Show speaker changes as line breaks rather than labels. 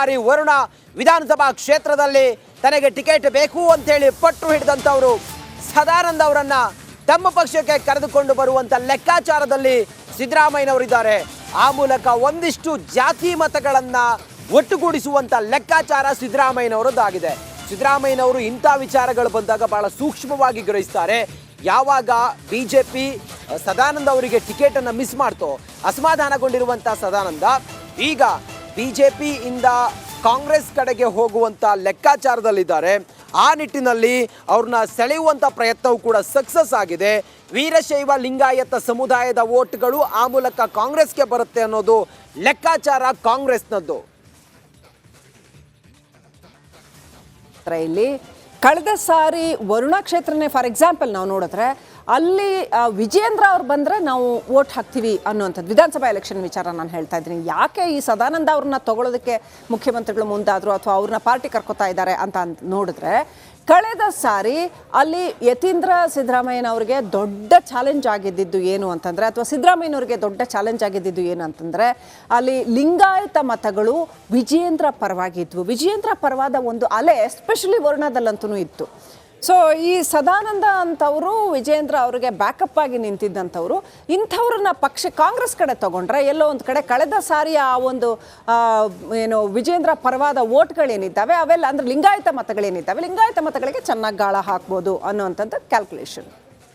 ಬಾರಿ ವರುಣ ವಿಧಾನಸಭಾ ಕ್ಷೇತ್ರದಲ್ಲಿ ತನಗೆ ಟಿಕೆಟ್ ಬೇಕು ಅಂತೇಳಿ ಪಟ್ಟು ಹಿಡಿದಂಥವರು ಸದಾನಂದ ಅವರನ್ನ ತಮ್ಮ ಪಕ್ಷಕ್ಕೆ ಕರೆದುಕೊಂಡು ಬರುವಂತ ಲೆಕ್ಕಾಚಾರದಲ್ಲಿ ಸಿದ್ದರಾಮಯ್ಯನವರಿದ್ದಾರೆ. ಆ ಮೂಲಕ ಒಂದಿಷ್ಟು ಜಾತಿ ಮತಗಳನ್ನ ಒಟ್ಟುಗೂಡಿಸುವಂತ ಲೆಕ್ಕಾಚಾರ ಸಿದ್ದರಾಮಯ್ಯನವರದ್ದಾಗಿದೆ. ಸಿದ್ದರಾಮಯ್ಯನವರು ಇಂಥ ವಿಚಾರಗಳು ಬಂದಾಗ ಬಹಳ ಸೂಕ್ಷ್ಮವಾಗಿ ಗ್ರಹಿಸ್ತಾರೆ. ಯಾವಾಗ ಬಿಜೆಪಿ ಸದಾನಂದ ಅವರಿಗೆ ಟಿಕೆಟ್ ಅನ್ನು ಮಿಸ್ ಮಾಡ್ತೋ ಅಸಮಾಧಾನಗೊಂಡಿರುವಂತ ಸದಾನಂದ ಈಗ ಬಿಜೆಪಿಯಿಂದ ಕಾಂಗ್ರೆಸ್ ಕಡೆಗೆ ಹೋಗುವಂತ ಲೆಕ್ಕಾಚಾರದಲ್ಲಿದ್ದಾರೆ. ಆ ನಿಟ್ಟಿನಲ್ಲಿ ಅವ್ರನ್ನ ಸೆಳೆಯುವಂತ ಪ್ರಯತ್ನವೂ ಕೂಡ ಸಕ್ಸಸ್ ಆಗಿದೆ. ವೀರಶೈವ ಲಿಂಗಾಯತ ಸಮುದಾಯದ ವೋಟ್ಗಳು ಆ ಮೂಲಕ ಕಾಂಗ್ರೆಸ್ಗೆ ಬರುತ್ತೆ ಅನ್ನೋದು ಲೆಕ್ಕಾಚಾರ ಕಾಂಗ್ರೆಸ್ನದ್ದು.
ಇಲ್ಲಿ ಕಳೆದ ಸಾರಿ ವರುಣಾ ಕ್ಷೇತ್ರನೇ ಫಾರ್ ಎಕ್ಸಾಂಪಲ್ ನಾವು ನೋಡಿದ್ರೆ ಅಲ್ಲಿ ವಿಜೇಂದ್ರ ಅವ್ರು ಬಂದರೆ ನಾವು ವೋಟ್ ಹಾಕ್ತೀವಿ ಅನ್ನುವಂಥದ್ದು ವಿಧಾನಸಭಾ ಎಲೆಕ್ಷನ್ ವಿಚಾರ ನಾನು ಹೇಳ್ತಾ ಇದ್ದೀನಿ. ಯಾಕೆ ಈ ಸದಾನಂದ ಅವ್ರನ್ನ ತಗೊಳ್ಳೋದಕ್ಕೆ ಮುಖ್ಯಮಂತ್ರಿಗಳು ಮುಂದಾದರು ಅಥವಾ ಅವ್ರನ್ನ ಪಾರ್ಟಿ ಕರ್ಕೋತಾ ಇದ್ದಾರೆ ಅಂತ ನೋಡಿದ್ರೆ ಕಳೆದ ಸಾರಿ ಅಲ್ಲಿ ಯತೀಂದ್ರ ಸಿದ್ದರಾಮಯ್ಯನವ್ರಿಗೆ ದೊಡ್ಡ ಚಾಲೆಂಜ್ ಆಗಿದ್ದು ಏನು ಅಂತಂದರೆ ಅಥವಾ ಸಿದ್ದರಾಮಯ್ಯನವ್ರಿಗೆ ದೊಡ್ಡ ಚಾಲೆಂಜ್ ಆಗಿದ್ದು ಏನು ಅಂತಂದರೆ ಅಲ್ಲಿ ಲಿಂಗಾಯತ ಮತಗಳು ವಿಜೇಂದ್ರ ಪರವಾಗಿದ್ವು. ವಿಜೇಂದ್ರ ಪರವಾದ ಒಂದು ಅಲೆ ಎಸ್ಪೆಷಲಿ ವರುಣಾದಲ್ಲಂತೂ ಇತ್ತು. ಸೊ ಈ ಸದಾನಂದ ಅಂತವರು ವಿಜೇಂದ್ರ ಅವರಿಗೆ ಬ್ಯಾಕಪ್ ಆಗಿ ನಿಂತಿದ್ದಂಥವ್ರು ಇಂಥವ್ರನ್ನ ಪಕ್ಷ ಕಾಂಗ್ರೆಸ್ ಕಡೆ ತಗೊಂಡ್ರೆ ಎಲ್ಲೋ ಒಂದು ಕಡೆ ಕಳೆದ ಸಾರಿಯ ಆ ಒಂದು ಏನು ವಿಜೇಂದ್ರ ಪರವಾದ ವೋಟ್ಗಳೇನಿದ್ದಾವೆ ಅವೆಲ್ಲ ಅಂದರೆ ಲಿಂಗಾಯತ ಮತಗಳೇನಿದ್ದಾವೆ ಲಿಂಗಾಯತ ಮತಗಳಿಗೆ ಚೆನ್ನಾಗಿ ಗಾಳ ಹಾಕ್ಬೋದು ಅನ್ನೋವಂಥದ್ದು ಕ್ಯಾಲ್ಕುಲೇಷನ್.